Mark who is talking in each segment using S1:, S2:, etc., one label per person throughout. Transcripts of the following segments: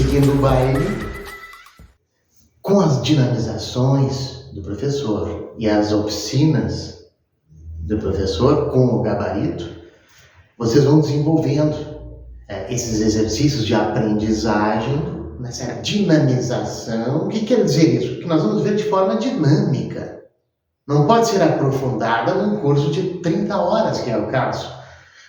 S1: seguindo o baile, com as dinamizações do professor e as oficinas do professor com o gabarito, vocês vão desenvolvendo esses exercícios de aprendizagem, nessa dinamização. O que quer dizer isso? Que nós vamos ver de forma dinâmica. Não pode ser aprofundada num curso de 30 horas, que é o caso.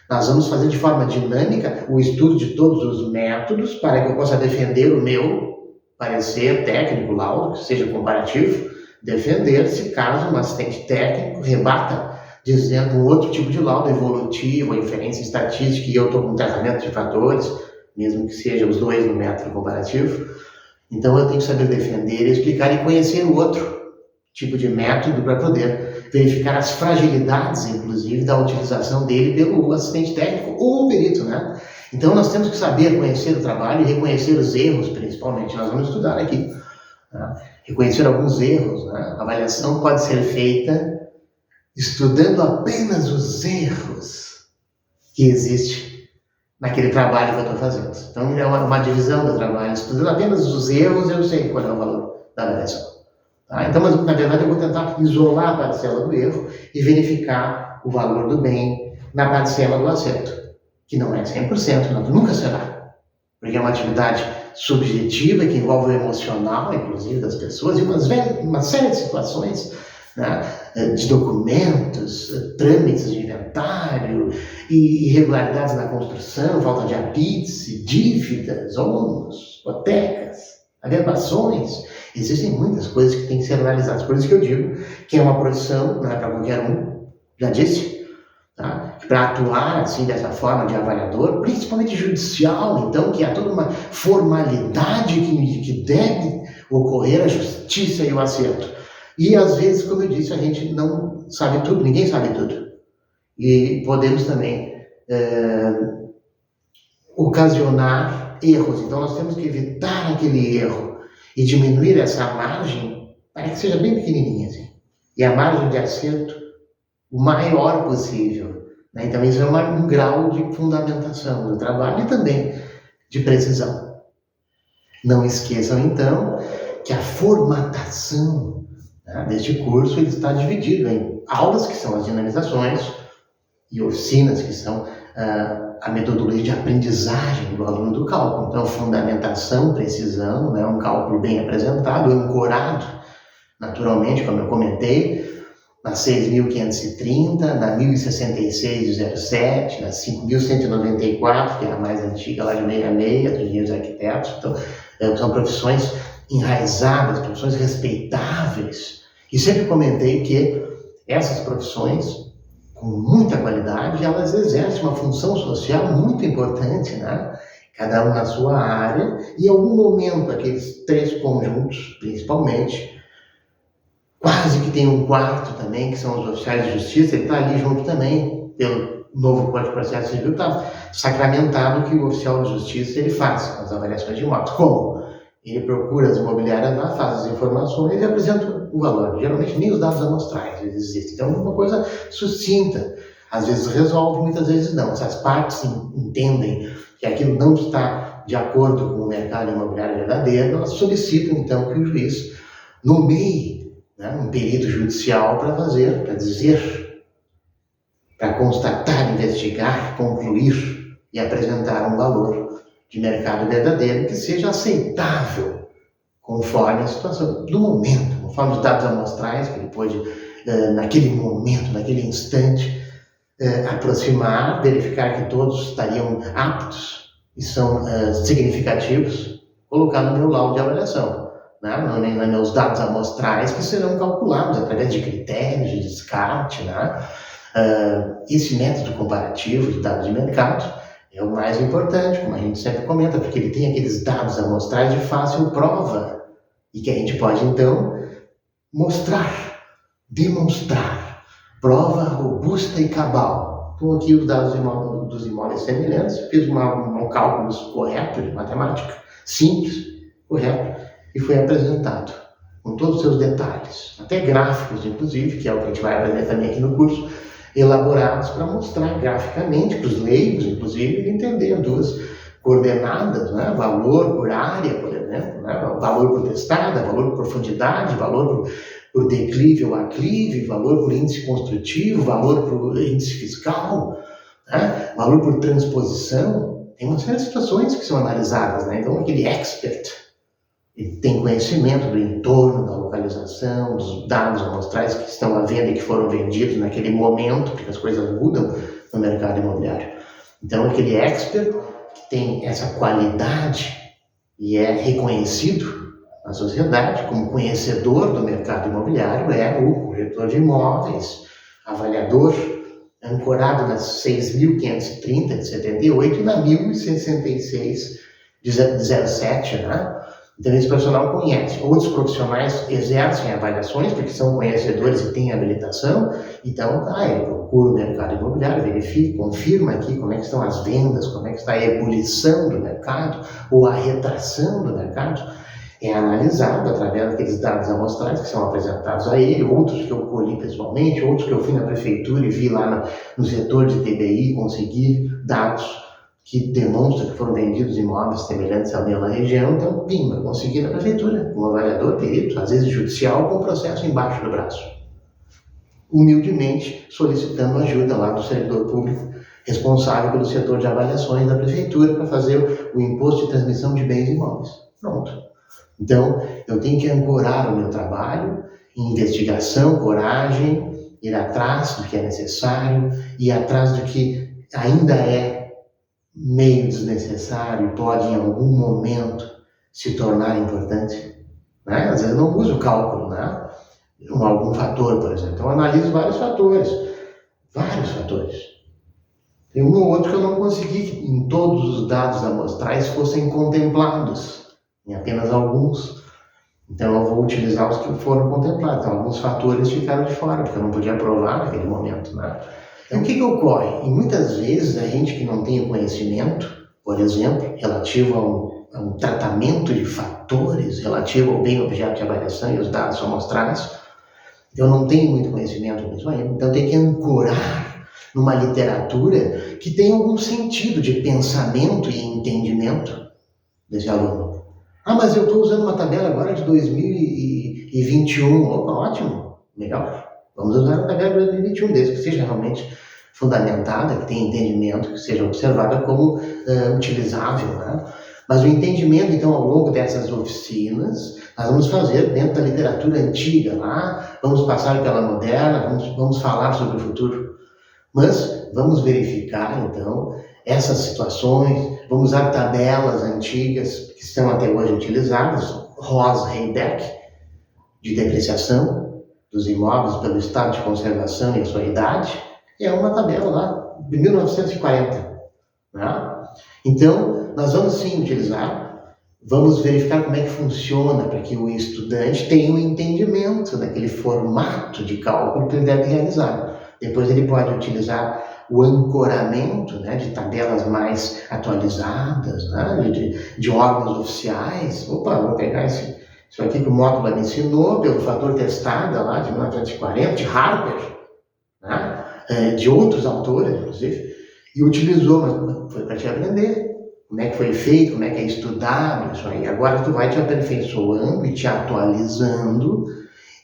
S1: Nós vamos fazer de forma dinâmica o estudo de todos os métodos para que eu possa defender o meu parecer técnico, laudo, que seja comparativo, defender se caso um assistente técnico rebata dizendo um outro tipo de laudo evolutivo, a inferência estatística, e eu estou com um tratamento de fatores, mesmo que seja os dois no método comparativo. Então eu tenho que saber defender, explicar e conhecer o outro tipo de método para poder verificar as fragilidades, inclusive, da utilização dele pelo assistente técnico ou o perito, né? Então nós temos que saber conhecer o trabalho e reconhecer os erros, principalmente. Nós vamos estudar aqui, né? Reconhecer alguns erros, né? A avaliação pode ser feita estudando apenas os erros que existem naquele trabalho que eu estou fazendo. Então é uma divisão do trabalho. Estudando apenas os erros, eu sei qual é o valor da avaliação. Tá? Então, mas, na verdade, eu vou tentar isolar a parcela do erro e verificar o valor do bem na parcela do acerto, que não é 100%, nunca será, porque é uma atividade subjetiva que envolve o emocional, inclusive, das pessoas, e uma série de situações, né, de documentos, trâmites de inventário, e irregularidades na construção, falta de apídice, dívidas, ônus, hipotecas, averbações. Existem muitas coisas que têm que ser analisadas. Por isso que eu digo que é uma profissão, não é para qualquer um, já disse, tá? Para atuar assim dessa forma de avaliador, principalmente judicial, então, que há toda uma formalidade que deve ocorrer a justiça e o acerto. E às vezes, como eu disse, a gente não sabe tudo, ninguém sabe tudo. E podemos também ocasionar erros. Então nós temos que evitar aquele erro e diminuir essa margem para que seja bem pequenininha, assim. E a margem de acerto o maior possível, né? Então isso é um grau de fundamentação do trabalho e também de precisão. Não esqueçam, então, que a formatação, né, deste curso ele está dividido em aulas, que são as dinamizações, e oficinas, que são a metodologia de aprendizagem do aluno do cálculo. Então, fundamentação, precisão, né, um cálculo bem apresentado, ancorado, naturalmente, como eu comentei, na 6.530, na 1.066 de 07, na 5.194, que é a mais antiga, lá de 66, dos engenheiros arquitetos. Então, são profissões enraizadas, profissões respeitáveis. E sempre comentei que essas profissões, com muita qualidade, elas exercem uma função social muito importante, né? Cada um na sua área, e em algum momento aqueles três conjuntos, principalmente, quase que tem um quarto também, que são os oficiais de justiça, ele está ali junto também, pelo novo Código de Processo Civil, está sacramentado que o oficial de justiça ele faz as avaliações de imóveis. Como? Ele procura as imobiliárias lá, faz as informações e apresenta o valor. Geralmente nem os dados amostrais existem. Então é uma coisa sucinta. Às vezes resolve, muitas vezes não. Se as partes entendem que aquilo não está de acordo com o mercado imobiliário verdadeiro, elas solicitam então que o juiz nomeie, né, um perito judicial para dizer, para constatar, investigar, concluir e apresentar um valor de mercado verdadeiro que seja aceitável conforme a situação do momento, conforme os dados amostrais que ele pôde, naquele momento, naquele instante, aproximar, verificar que todos estariam aptos e são significativos, colocar no meu laudo de avaliação, né? Nos meus dados amostrais que serão calculados através de critérios de descarte, né? Esse método comparativo de dados de mercado é o mais importante, como a gente sempre comenta, porque ele tem aqueles dados amostrais de fácil prova e que a gente pode, então, mostrar, demonstrar, prova robusta e cabal. Então, aqui os dados dos imóveis semelhantes, fiz um cálculo correto de matemática, simples, correto, e foi apresentado com todos os seus detalhes, até gráficos, inclusive, que é o que a gente vai aprender também aqui no curso, elaborados para mostrar graficamente para os leigos, inclusive, entender duas coordenadas, né? Valor por área, por exemplo, né? Valor por testada, valor por profundidade, valor por declive ou aclive, valor por índice construtivo, valor por índice fiscal, né? Valor por transposição. Tem uma série de situações que são analisadas, né? Então, aquele expert, ele tem conhecimento do entorno, da localização, dos dados amostrais que estão à venda e que foram vendidos naquele momento, porque as coisas mudam no mercado imobiliário. Então, aquele expert que tem essa qualidade e é reconhecido na sociedade como conhecedor do mercado imobiliário é o corretor de imóveis, avaliador, ancorado na 6.530 de 78 e na 1.066 de 07, né? Então, esse profissional conhece. Outros profissionais exercem avaliações, porque são conhecedores e têm habilitação. Então, ele procura o mercado imobiliário, verifica, confirma aqui como é que estão as vendas, como é que está a ebulição do mercado ou a retração do mercado. É analisado através daqueles dados amostrais que são apresentados a ele, outros que eu colhi pessoalmente, outros que eu fui na prefeitura e vi lá no setor de TBI, consegui dados que demonstram que foram vendidos imóveis semelhantes ao meu na região. Então, pimba, consegui na prefeitura, um avaliador, perito, às vezes judicial, com o processo embaixo do braço. Humildemente solicitando ajuda lá do servidor público responsável pelo setor de avaliações da prefeitura para fazer o imposto de transmissão de bens imóveis. Pronto. Então, eu tenho que ancorar o meu trabalho em investigação, coragem, ir atrás do que é necessário, ir atrás do que ainda é meio desnecessário, pode em algum momento se tornar importante. Né? Às vezes eu não uso o cálculo, né? Algum fator, por exemplo. Então, eu analiso vários fatores. Tem um ou outro que eu não consegui que em todos os dados amostrais fossem contemplados, em apenas alguns. Então, eu vou utilizar os que foram contemplados. Então, alguns fatores ficaram de fora, porque eu não podia provar naquele momento, né? Então, o que ocorre? E muitas vezes a gente que não tem o conhecimento, por exemplo, relativo a um tratamento de fatores, relativo ao bem objeto de avaliação e os dados amostrais, eu não tenho muito conhecimento nisso ainda, então tem que ancorar numa literatura que tem algum sentido de pensamento e entendimento desse aluno. Mas eu estou usando uma tabela agora de 2021, opa, ótimo, melhor. Vamos usar a tabela de 2021, desde que seja realmente fundamentada, que tenha entendimento, que seja observada como utilizável, né? Mas o entendimento, então, ao longo dessas oficinas, nós vamos fazer dentro da literatura antiga lá, vamos passar pela moderna, vamos falar sobre o futuro. Mas vamos verificar, então, essas situações, vamos usar tabelas antigas que estão até hoje utilizadas, Ross-Heibeck, de depreciação dos imóveis pelo estado de conservação e a sua idade, é uma tabela lá de 1940. Né? Então, nós vamos sim utilizar, vamos verificar como é que funciona para que o estudante tenha um entendimento daquele formato de cálculo que ele deve realizar. Depois ele pode utilizar o ancoramento, né, de tabelas mais atualizadas, né, de órgãos oficiais. Opa, vou pegar isso aqui que o módulo me ensinou, pelo fator testada lá de 1940, de Harper, né, de outros autores, inclusive, e utilizou, mas foi para te aprender como é que foi feito, como é que é estudado isso aí. Agora tu vai te aperfeiçoando e te atualizando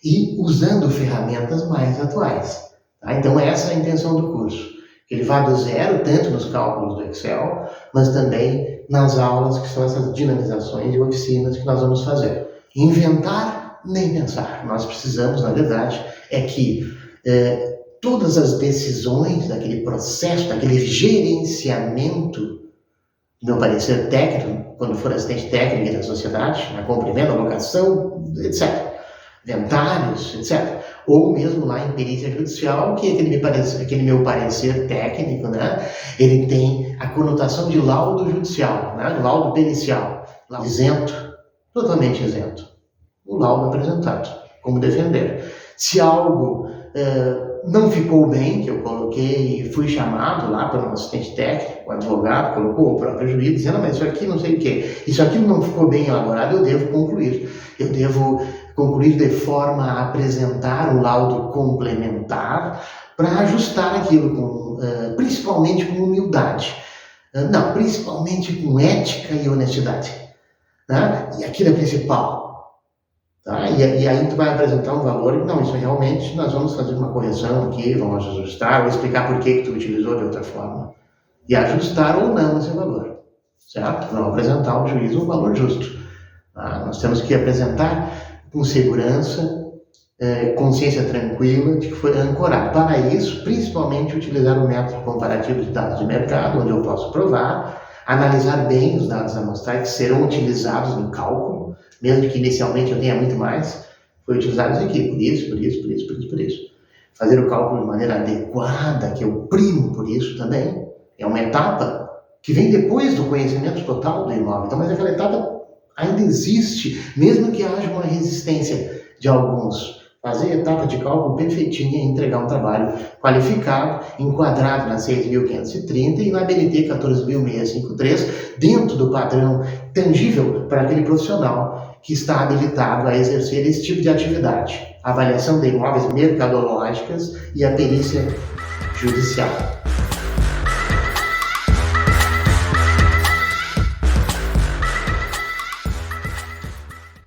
S1: e usando ferramentas mais atuais. Tá? Então essa é a intenção do curso. Ele vai do zero, tanto nos cálculos do Excel, mas também nas aulas, que são essas dinamizações e oficinas que nós vamos fazer. Inventar, nem pensar. Nós precisamos, na verdade, é que todas as decisões daquele processo, daquele gerenciamento, no meu parecer técnico, quando for assistente técnico da sociedade, na compra e venda, alocação, etc., inventários, etc., ou mesmo lá em perícia judicial, que aquele meu parecer técnico, né, ele tem a conotação de laudo judicial, né, laudo pericial, isento, totalmente isento. O laudo apresentado, como defender. Se algo não ficou bem, que eu coloquei e fui chamado lá para um assistente técnico, o advogado, colocou o próprio juiz, dizendo, mas isso aqui não sei o quê, isso aqui não ficou bem elaborado, eu devo concluir. Eu devo concluir de forma a apresentar um laudo complementar para ajustar aquilo, principalmente com humildade. Não, principalmente com ética e honestidade. Né? E aquilo é principal. Tá? E aí tu vai apresentar um valor e não, isso realmente nós vamos fazer uma correção aqui, vamos ajustar, ou explicar por que tu utilizou de outra forma. E ajustar ou não esse valor. Certo? Vamos apresentar ao juiz um valor justo. Tá? Nós temos que apresentar com segurança, consciência tranquila de que foi ancorado. Para isso, principalmente, utilizar o método comparativo de dados de mercado, onde eu posso provar, analisar bem os dados amostrais que serão utilizados no cálculo, mesmo que inicialmente eu tenha muito mais, foi utilizado isso aqui, por isso. Fazer o cálculo de maneira adequada, que eu primo por isso também, é uma etapa que vem depois do conhecimento total do imóvel. Então, mas aquela etapa ainda existe, mesmo que haja uma resistência de alguns. Fazer a etapa de cálculo perfeitinha e entregar um trabalho qualificado, enquadrado na 6.530 e na BNT 14.653, dentro do padrão tangível para aquele profissional que está habilitado a exercer esse tipo de atividade. A avaliação de imóveis mercadológicas e a perícia judicial.